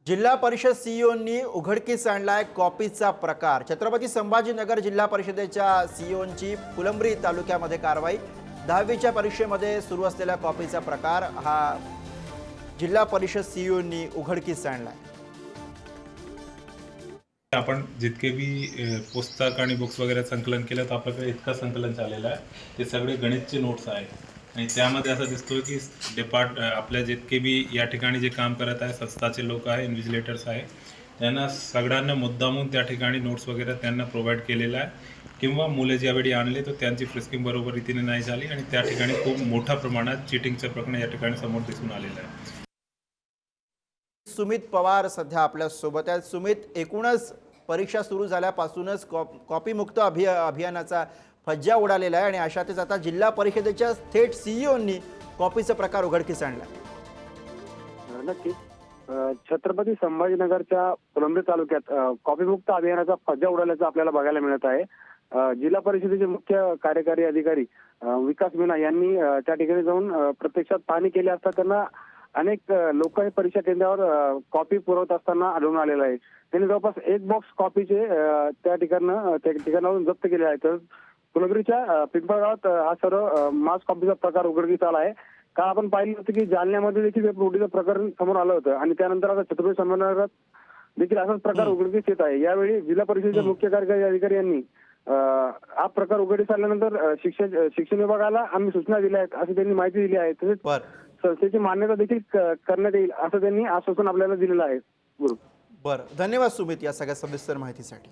जिल्हा परिषद सीईओंनी उघडकीस आणलाय कॉपीचा प्रकार। छत्रपती संभाजीनगर जिल्हा परिषदेच्या सीईओंची फुलंब्री तालुक्यामध्ये कारवाई। 10वीच्या परीक्षेमध्ये सुरू असलेला कॉपीचा प्रकार हा जिल्हा परिषद सीईओंनी उघडकीस आणलाय। आपण जितके भी पुस्तक आणि बुक्स वगैरे संकलन केलं तर आपल्याकडे इतका संकलन झालेलं आहे ते सगळे गणितचे नोट्स आहेत आणि त्यामध्ये असं दिसतोय की आपल्या जितके भी या ठिकाणी जे काम करत आहे संस्थाचे लोक आहे इन्व्हिजिलेटर्स आहे त्यांना सगळ्यांना मुद्दामून त्या ठिकाणी नोट्स वगैरे त्यांना प्रोव्हाइड केलेला आहे किंवा मुले ज्यावेळी आणले तर त्यांची फ्रिस्किंग बरोबर रीतीने नाही झाली आणि त्या ठिकाणी खूप मोठ्या प्रमाणात चिटिंगचं प्रकरण या ठिकाणी समोर दिसून आलेलं आहे। सुमित पवार सध्या आपल्या सोबत आहेत। सुमित, एकूणच परीक्षा सुरू झाल्यापासूनच कॉपीमुक्त अभियानाचा फज्जा उडालेला आहे आणि अशातच आता जिल्हा परिषदेच्या थेट सीईओंनी कॉपीचा प्रकार उघडकीस आणला। नक्कीच छत्रपती संभाजीनगरच्या फुलंब्री तालुक्यात कॉपीमुक्त अभियानाचा फज्जा उडाल्याचं आपल्याला बघायला मिळत आहे। जिल्हा परिषदेचे मुख्य कार्यकारी अधिकारी विकास मीना यांनी त्या ठिकाणी जाऊन प्रत्यक्षात पाहणी केली असता त्यांना अनेक लोक हे परीक्षा केंद्रावर कॉपी पुरवत असताना आढळून आलेलं आहे। त्यांनी जवळपास एक बॉक्स कॉपीचे त्या ठिकाणावरून जप्त केले आहे। तर फुलंब्रीच्या पिंपळगावात हा सर्व मास कॉपीचा प्रकार उघडकीस आला आहे। का आपण पाहिलं होतं की जालन्यामध्ये देखील पेपर प्रकरण समोर आलं होतं आणि त्यानंतर आता छत्रपती संभाजीनगरात देखील असाच प्रकार उघडकीस येत आहे। यावेळी जिल्हा परिषदेच्या मुख्य कार्यकारी अधिकारी यांनी हा प्रकार उघडकीस आल्यानंतर शिक्षण विभागाला आम्ही सूचना दिल्या आहेत अशी त्यांनी माहिती दिली आहे। तसेच संस्थेची मान्यता देखील करण्यात येईल असं त्यांनी आश्वासन आपल्याला दिलेलं आहे। बरं, धन्यवाद सुमित या सगळ्या सविस्तर माहितीसाठी।